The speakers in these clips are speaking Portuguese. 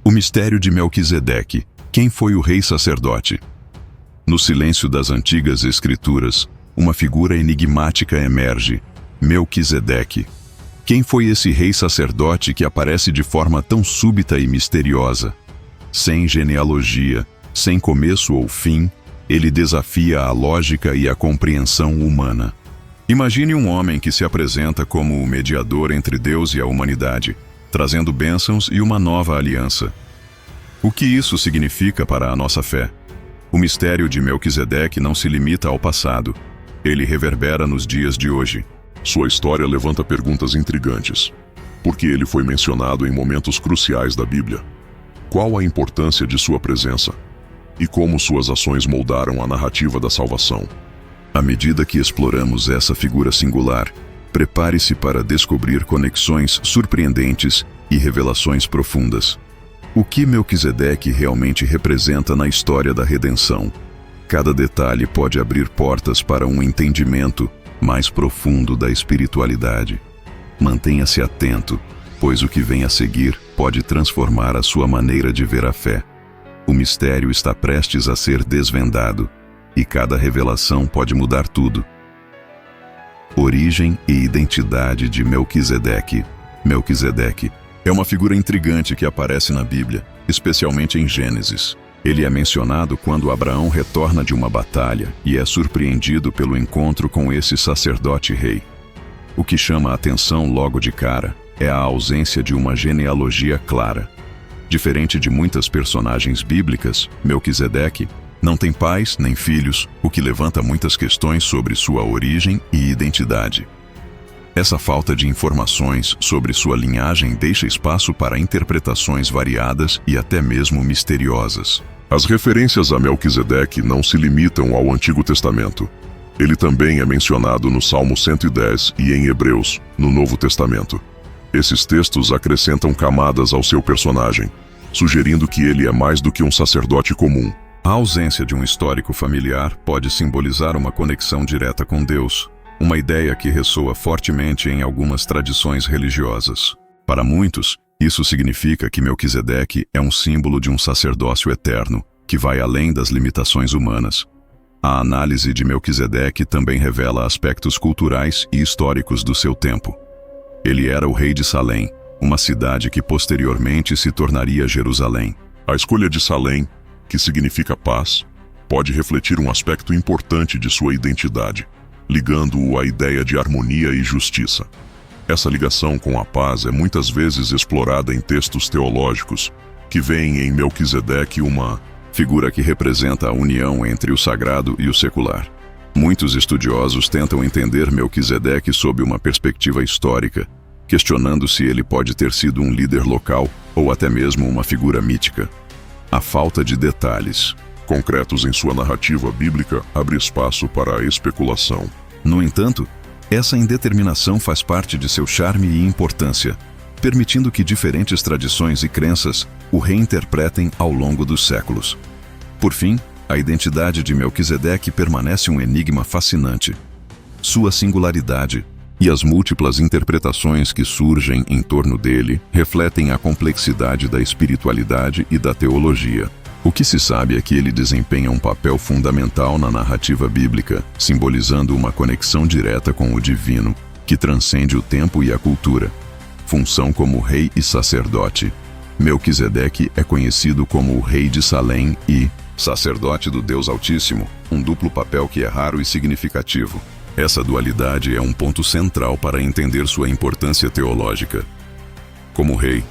O mistério de Melquisedeque. Quem foi o rei sacerdote? No silêncio das antigas escrituras, uma figura enigmática emerge: Melquisedeque. Quem foi esse rei sacerdote que aparece de forma tão súbita e misteriosa? Sem genealogia, sem começo ou fim, ele desafia a lógica e a compreensão humana. Imagine um homem que se apresenta como o mediador entre Deus e a humanidade, trazendo bênçãos e uma nova aliança. O que isso significa para a nossa fé? O mistério de Melquisedeque não se limita ao passado. Ele reverbera nos dias de hoje. Sua história levanta perguntas intrigantes. Por que ele foi mencionado em momentos cruciais da Bíblia? Qual a importância de sua presença? E como suas ações moldaram a narrativa da salvação? À medida que exploramos essa figura singular, prepare-se para descobrir conexões surpreendentes e revelações profundas. O que Melquisedeque realmente representa na história da redenção? Cada detalhe pode abrir portas para um entendimento mais profundo da espiritualidade. Mantenha-se atento, pois o que vem a seguir pode transformar a sua maneira de ver a fé. O mistério está prestes a ser desvendado, e cada revelação pode mudar tudo. Origem e identidade de Melquisedeque. Melquisedeque é uma figura intrigante que aparece na Bíblia, especialmente em Gênesis. Ele é mencionado quando Abraão retorna de uma batalha e é surpreendido pelo encontro com esse sacerdote rei. O que chama a atenção logo de cara é a ausência de uma genealogia clara. Diferente de muitas personagens bíblicas, Melquisedeque não tem pais nem filhos, o que levanta muitas questões sobre sua origem e identidade. Essa falta de informações sobre sua linhagem deixa espaço para interpretações variadas e até mesmo misteriosas. As referências a Melquisedeque não se limitam ao Antigo Testamento. Ele também é mencionado no Salmo 110 e em Hebreus, no Novo Testamento. Esses textos acrescentam camadas ao seu personagem, sugerindo que ele é mais do que um sacerdote comum. A ausência de um histórico familiar pode simbolizar uma conexão direta com Deus, uma ideia que ressoa fortemente em algumas tradições religiosas. Para muitos, isso significa que Melquisedeque é um símbolo de um sacerdócio eterno, que vai além das limitações humanas. A análise de Melquisedeque também revela aspectos culturais e históricos do seu tempo. Ele era o rei de Salém, uma cidade que posteriormente se tornaria Jerusalém. A escolha de Salém, que significa paz, pode refletir um aspecto importante de sua identidade, ligando-o à ideia de harmonia e justiça. Essa ligação com a paz é muitas vezes explorada em textos teológicos, que veem em Melquisedeque uma figura que representa a união entre o sagrado e o secular. Muitos estudiosos tentam entender Melquisedeque sob uma perspectiva histórica, questionando se ele pode ter sido um líder local ou até mesmo uma figura mítica. A falta de detalhes concretos em sua narrativa bíblica abre espaço para a especulação. No entanto, essa indeterminação faz parte de seu charme e importância, permitindo que diferentes tradições e crenças o reinterpretem ao longo dos séculos. Por fim, a identidade de Melquisedeque permanece um enigma fascinante. Sua singularidade e as múltiplas interpretações que surgem em torno dele refletem a complexidade da espiritualidade e da teologia. O que se sabe é que ele desempenha um papel fundamental na narrativa bíblica, simbolizando uma conexão direta com o divino, que transcende o tempo e a cultura. Função como rei e sacerdote. Melquisedeque é conhecido como o rei de Salém e sacerdote do Deus Altíssimo, um duplo papel que é raro e significativo. Essa dualidade é um ponto central para entender sua importância teológica. Como rei,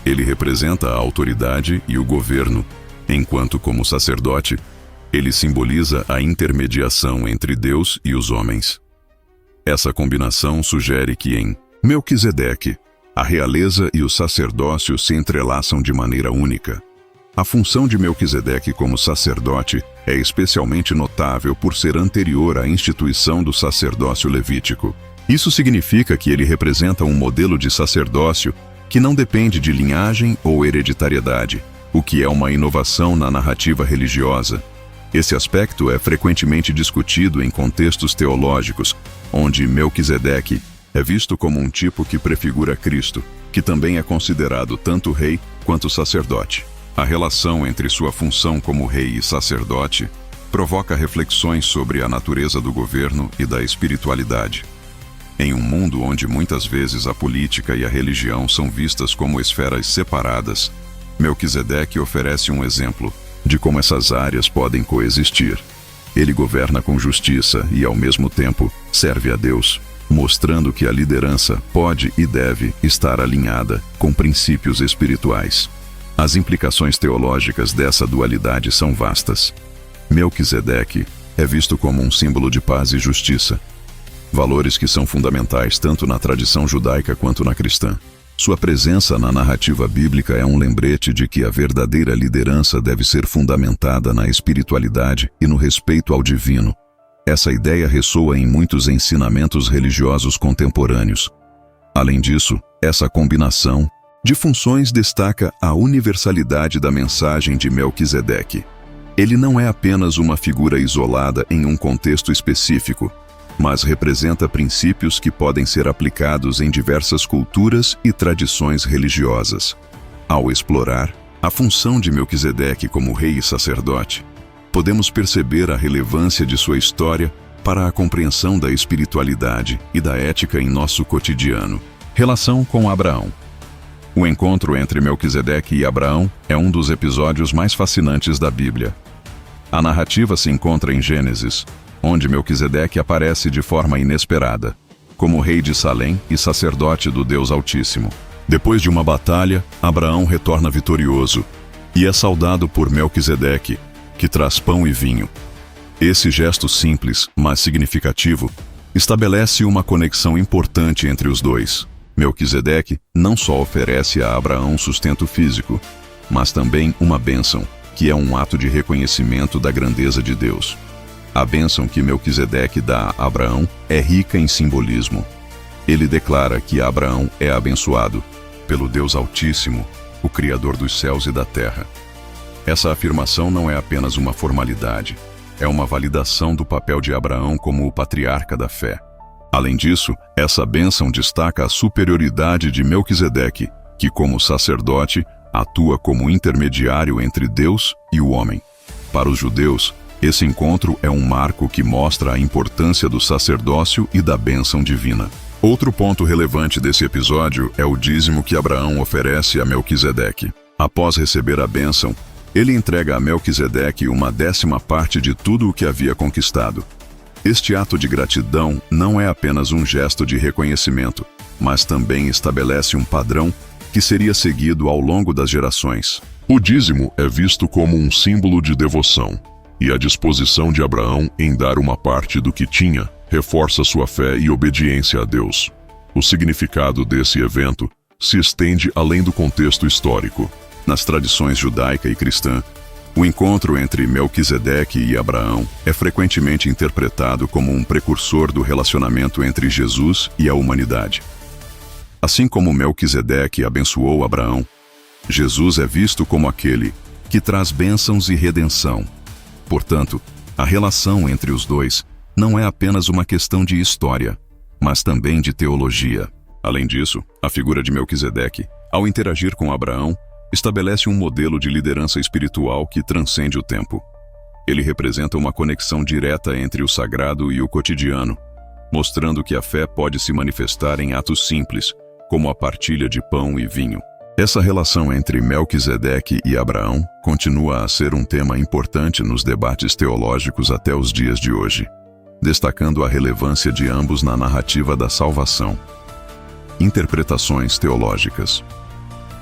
ele representa a autoridade e o governo, enquanto como sacerdote, ele simboliza a intermediação entre Deus e os homens. Essa combinação sugere que em Melquisedeque, a realeza e o sacerdócio se entrelaçam de maneira única. A função de Melquisedeque como sacerdote é especialmente notável por ser anterior à instituição do sacerdócio levítico. Isso significa que ele representa um modelo de sacerdócio que não depende de linhagem ou hereditariedade, o que é uma inovação na narrativa religiosa. Esse aspecto é frequentemente discutido em contextos teológicos, onde Melquisedeque é visto como um tipo que prefigura Cristo, que também é considerado tanto rei quanto sacerdote. A relação entre sua função como rei e sacerdote provoca reflexões sobre a natureza do governo e da espiritualidade. Em um mundo onde muitas vezes a política e a religião são vistas como esferas separadas, Melquisedeque oferece um exemplo de como essas áreas podem coexistir. Ele governa com justiça e, ao mesmo tempo, serve a Deus, mostrando que a liderança pode e deve estar alinhada com princípios espirituais. As implicações teológicas dessa dualidade são vastas. Melquisedeque é visto como um símbolo de paz e justiça, valores que são fundamentais tanto na tradição judaica quanto na cristã. Sua presença na narrativa bíblica é um lembrete de que a verdadeira liderança deve ser fundamentada na espiritualidade e no respeito ao divino. Essa ideia ressoa em muitos ensinamentos religiosos contemporâneos. Além disso, essa combinação de funções destaca a universalidade da mensagem de Melquisedeque. Ele não é apenas uma figura isolada em um contexto específico, mas representa princípios que podem ser aplicados em diversas culturas e tradições religiosas. Ao explorar a função de Melquisedeque como rei e sacerdote, podemos perceber a relevância de sua história para a compreensão da espiritualidade e da ética em nosso cotidiano. Relação com Abraão. O encontro entre Melquisedeque e Abraão é um dos episódios mais fascinantes da Bíblia. A narrativa se encontra em Gênesis, onde Melquisedeque aparece de forma inesperada, como rei de Salém e sacerdote do Deus Altíssimo. Depois de uma batalha, Abraão retorna vitorioso e é saudado por Melquisedeque, que traz pão e vinho. Esse gesto simples, mas significativo, estabelece uma conexão importante entre os dois. Melquisedeque não só oferece a Abraão sustento físico, mas também uma bênção, que é um ato de reconhecimento da grandeza de Deus. A bênção que Melquisedeque dá a Abraão é rica em simbolismo. Ele declara que Abraão é abençoado pelo Deus Altíssimo, o Criador dos céus e da terra. Essa afirmação não é apenas uma formalidade, é uma validação do papel de Abraão como o patriarca da fé. Além disso, essa bênção destaca a superioridade de Melquisedeque, que como sacerdote atua como intermediário entre Deus e o homem. Para os judeus, esse encontro é um marco que mostra a importância do sacerdócio e da bênção divina. Outro ponto relevante desse episódio é o dízimo que Abraão oferece a Melquisedeque. Após receber a bênção, ele entrega a Melquisedeque 1/10 de tudo o que havia conquistado. Este ato de gratidão não é apenas um gesto de reconhecimento, mas também estabelece um padrão que seria seguido ao longo das gerações. O dízimo é visto como um símbolo de devoção, e a disposição de Abraão em dar uma parte do que tinha reforça sua fé e obediência a Deus. O significado desse evento se estende além do contexto histórico. Nas tradições judaica e cristã, o encontro entre Melquisedeque e Abraão é frequentemente interpretado como um precursor do relacionamento entre Jesus e a humanidade. Assim como Melquisedeque abençoou Abraão, Jesus é visto como aquele que traz bênçãos e redenção. Portanto, a relação entre os dois não é apenas uma questão de história, mas também de teologia. Além disso, a figura de Melquisedeque, ao interagir com Abraão, estabelece um modelo de liderança espiritual que transcende o tempo. Ele representa uma conexão direta entre o sagrado e o cotidiano, mostrando que a fé pode se manifestar em atos simples, como a partilha de pão e vinho. Essa relação entre Melquisedeque e Abraão continua a ser um tema importante nos debates teológicos até os dias de hoje, destacando a relevância de ambos na narrativa da salvação. Interpretações teológicas.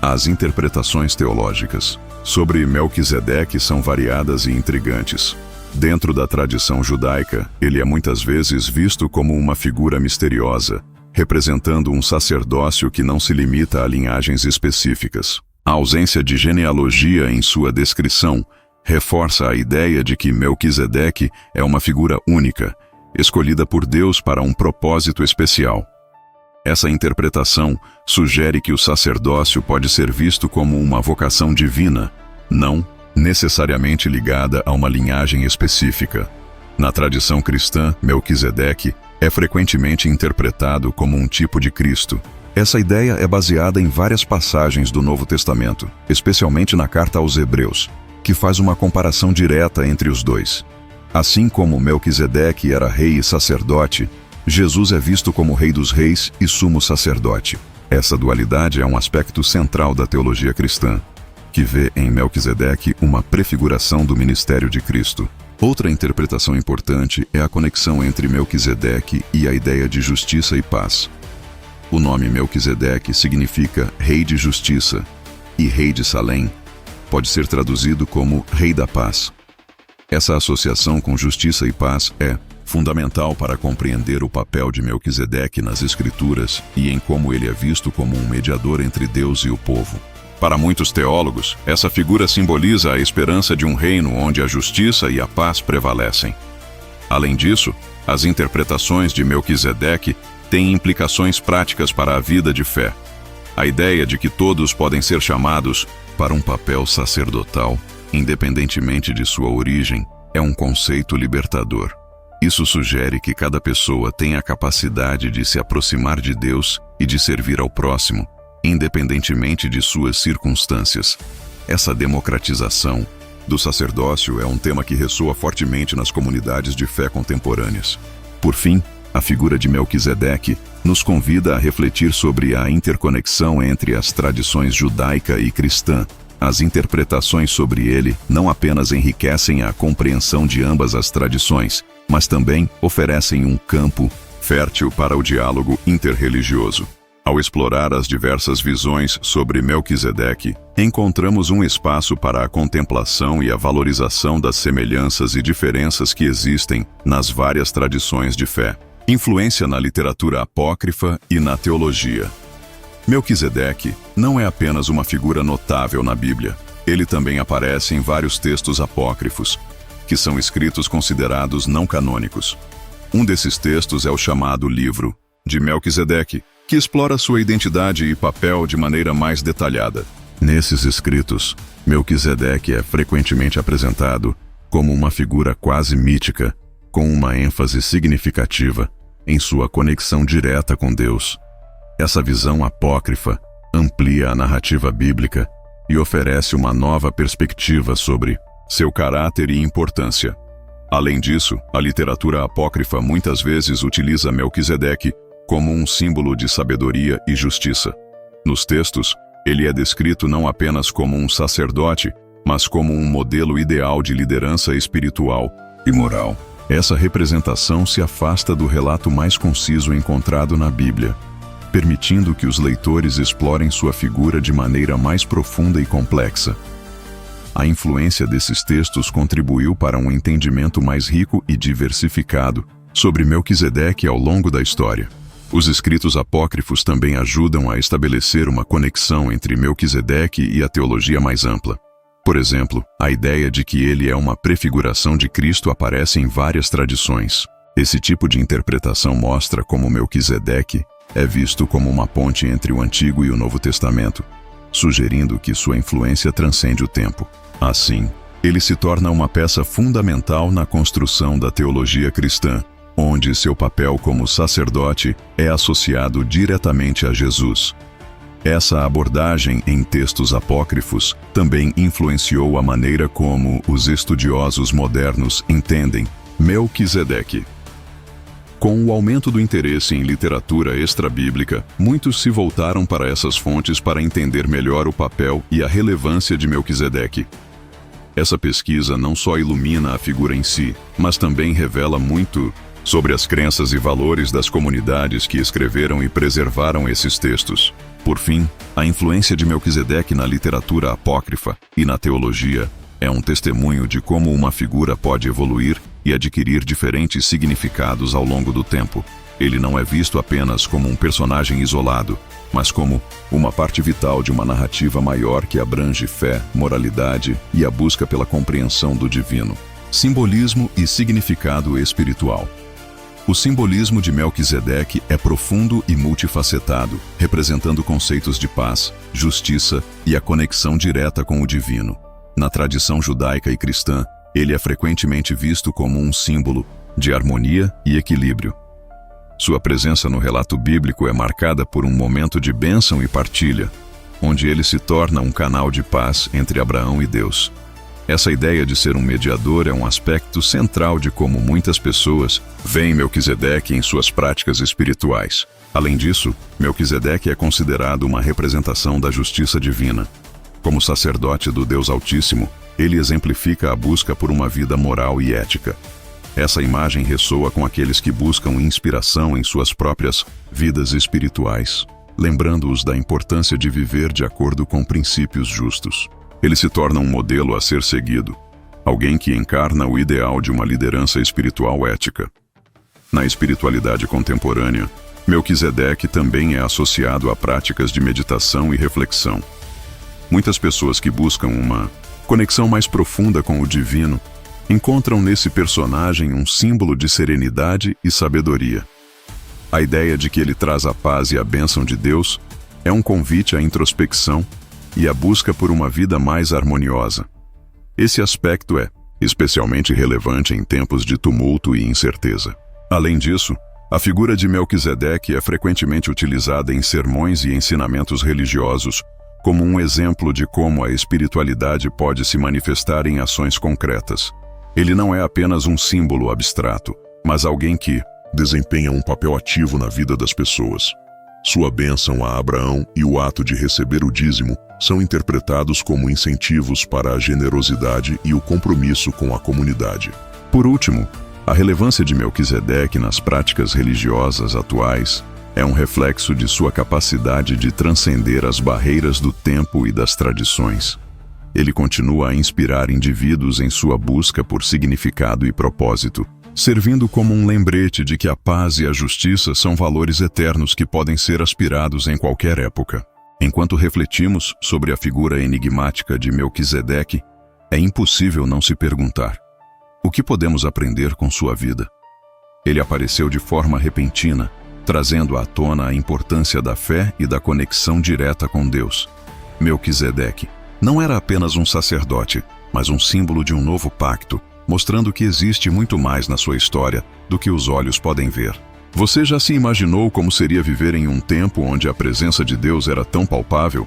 As interpretações teológicas sobre Melquisedeque são variadas e intrigantes. Dentro da tradição judaica, ele é muitas vezes visto como uma figura misteriosa, representando um sacerdócio que não se limita a linhagens específicas. A ausência de genealogia em sua descrição reforça a ideia de que Melquisedeque é uma figura única, escolhida por Deus para um propósito especial. Essa interpretação sugere que o sacerdócio pode ser visto como uma vocação divina, não necessariamente ligada a uma linhagem específica. Na tradição cristã, Melquisedeque é frequentemente interpretado como um tipo de Cristo. Essa ideia é baseada em várias passagens do Novo Testamento, especialmente na carta aos Hebreus, que faz uma comparação direta entre os dois. Assim como Melquisedeque era rei e sacerdote, Jesus é visto como Rei dos Reis e Sumo Sacerdote. Essa dualidade é um aspecto central da teologia cristã, que vê em Melquisedeque uma prefiguração do ministério de Cristo. Outra interpretação importante é a conexão entre Melquisedeque e a ideia de justiça e paz. O nome Melquisedeque significa Rei de Justiça, e Rei de Salém pode ser traduzido como Rei da Paz. Essa associação com justiça e paz é fundamental para compreender o papel de Melquisedeque nas Escrituras e em como ele é visto como um mediador entre Deus e o povo. Para muitos teólogos, essa figura simboliza a esperança de um reino onde a justiça e a paz prevalecem. Além disso, as interpretações de Melquisedeque têm implicações práticas para a vida de fé. A ideia de que todos podem ser chamados para um papel sacerdotal, independentemente de sua origem, é um conceito libertador. Isso sugere que cada pessoa tem a capacidade de se aproximar de Deus e de servir ao próximo, independentemente de suas circunstâncias. Essa democratização do sacerdócio é um tema que ressoa fortemente nas comunidades de fé contemporâneas. Por fim, a figura de Melquisedeque nos convida a refletir sobre a interconexão entre as tradições judaica e cristã. As interpretações sobre ele não apenas enriquecem a compreensão de ambas as tradições, mas também oferecem um campo fértil para o diálogo interreligioso. Ao explorar as diversas visões sobre Melquisedeque, encontramos um espaço para a contemplação e a valorização das semelhanças e diferenças que existem nas várias tradições de fé. Influência na literatura apócrifa e na teologia. Melquisedeque não é apenas uma figura notável na Bíblia. Ele também aparece em vários textos apócrifos, que são escritos considerados não canônicos. Um desses textos é o chamado Livro de Melquisedeque, que explora sua identidade e papel de maneira mais detalhada. Nesses escritos, Melquisedeque é frequentemente apresentado como uma figura quase mítica, com uma ênfase significativa em sua conexão direta com Deus. Essa visão apócrifa amplia a narrativa bíblica e oferece uma nova perspectiva sobre seu caráter e importância. Além disso, a literatura apócrifa muitas vezes utiliza Melquisedeque como um símbolo de sabedoria e justiça. Nos textos, ele é descrito não apenas como um sacerdote, mas como um modelo ideal de liderança espiritual e moral. Essa representação se afasta do relato mais conciso encontrado na Bíblia, permitindo que os leitores explorem sua figura de maneira mais profunda e complexa. A influência desses textos contribuiu para um entendimento mais rico e diversificado sobre Melquisedeque ao longo da história. Os escritos apócrifos também ajudam a estabelecer uma conexão entre Melquisedeque e a teologia mais ampla. Por exemplo, a ideia de que ele é uma prefiguração de Cristo aparece em várias tradições. Esse tipo de interpretação mostra como Melquisedeque é visto como uma ponte entre o Antigo e o Novo Testamento, sugerindo que sua influência transcende o tempo. Assim, ele se torna uma peça fundamental na construção da teologia cristã, onde seu papel como sacerdote é associado diretamente a Jesus. Essa abordagem em textos apócrifos também influenciou a maneira como os estudiosos modernos entendem Melquisedeque. Com o aumento do interesse em literatura extrabíblica, muitos se voltaram para essas fontes para entender melhor o papel e a relevância de Melquisedeque. Essa pesquisa não só ilumina a figura em si, mas também revela muito sobre as crenças e valores das comunidades que escreveram e preservaram esses textos. Por fim, a influência de Melquisedeque na literatura apócrifa e na teologia é um testemunho de como uma figura pode evoluir e adquirir diferentes significados ao longo do tempo. Ele não é visto apenas como um personagem isolado, mas como uma parte vital de uma narrativa maior que abrange fé, moralidade e a busca pela compreensão do divino. Simbolismo e significado espiritual. O simbolismo de Melquisedeque é profundo e multifacetado, representando conceitos de paz, justiça e a conexão direta com o divino. Na tradição judaica e cristã, ele é frequentemente visto como um símbolo de harmonia e equilíbrio. Sua presença no relato bíblico é marcada por um momento de bênção e partilha, onde ele se torna um canal de paz entre Abraão e Deus. Essa ideia de ser um mediador é um aspecto central de como muitas pessoas veem Melquisedeque em suas práticas espirituais. Além disso, Melquisedeque é considerado uma representação da justiça divina. Como sacerdote do Deus Altíssimo, ele exemplifica a busca por uma vida moral e ética. Essa imagem ressoa com aqueles que buscam inspiração em suas próprias vidas espirituais, lembrando-os da importância de viver de acordo com princípios justos. Ele se torna um modelo a ser seguido, alguém que encarna o ideal de uma liderança espiritual ética. Na espiritualidade contemporânea, Melquisedeque também é associado a práticas de meditação e reflexão. Muitas pessoas que buscam uma conexão mais profunda com o divino encontram nesse personagem um símbolo de serenidade e sabedoria. A ideia de que ele traz a paz e a bênção de Deus é um convite à introspecção e à busca por uma vida mais harmoniosa. Esse aspecto é especialmente relevante em tempos de tumulto e incerteza. Além disso, a figura de Melquisedeque é frequentemente utilizada em sermões e ensinamentos religiosos como um exemplo de como a espiritualidade pode se manifestar em ações concretas. Ele não é apenas um símbolo abstrato, mas alguém que desempenha um papel ativo na vida das pessoas. Sua bênção a Abraão e o ato de receber o dízimo são interpretados como incentivos para a generosidade e o compromisso com a comunidade. Por último, a relevância de Melquisedeque nas práticas religiosas atuais é um reflexo de sua capacidade de transcender as barreiras do tempo e das tradições. Ele continua a inspirar indivíduos em sua busca por significado e propósito, servindo como um lembrete de que a paz e a justiça são valores eternos que podem ser aspirados em qualquer época. Enquanto refletimos sobre a figura enigmática de Melquisedeque, é impossível não se perguntar: o que podemos aprender com sua vida? Ele apareceu de forma repentina, trazendo à tona a importância da fé e da conexão direta com Deus. Melquisedeque não era apenas um sacerdote, mas um símbolo de um novo pacto, mostrando que existe muito mais na sua história do que os olhos podem ver. Você já se imaginou como seria viver em um tempo onde a presença de Deus era tão palpável?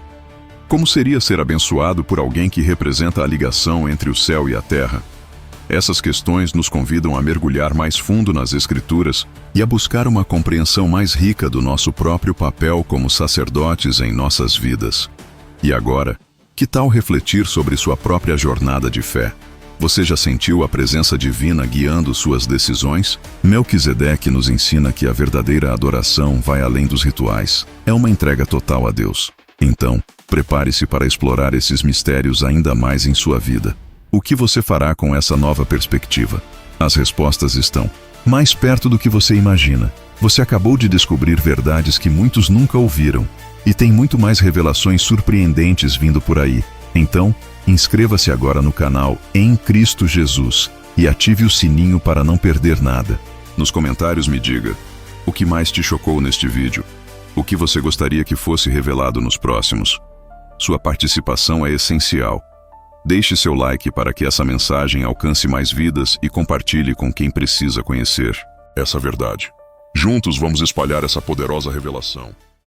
Como seria ser abençoado por alguém que representa a ligação entre o céu e a terra? Essas questões nos convidam a mergulhar mais fundo nas Escrituras e a buscar uma compreensão mais rica do nosso próprio papel como sacerdotes em nossas vidas. E agora, que tal refletir sobre sua própria jornada de fé? Você já sentiu a presença divina guiando suas decisões? Melquisedeque nos ensina que a verdadeira adoração vai além dos rituais. É uma entrega total a Deus. Então, prepare-se para explorar esses mistérios ainda mais em sua vida. O que você fará com essa nova perspectiva? As respostas estão mais perto do que você imagina. Você acabou de descobrir verdades que muitos nunca ouviram. E tem muito mais revelações surpreendentes vindo por aí. Então, inscreva-se agora no canal Em Cristo Jesus e ative o sininho para não perder nada. Nos comentários me diga o que mais te chocou neste vídeo, o que você gostaria que fosse revelado nos próximos. Sua participação é essencial. Deixe seu like para que essa mensagem alcance mais vidas e compartilhe com quem precisa conhecer essa verdade. Juntos vamos espalhar essa poderosa revelação.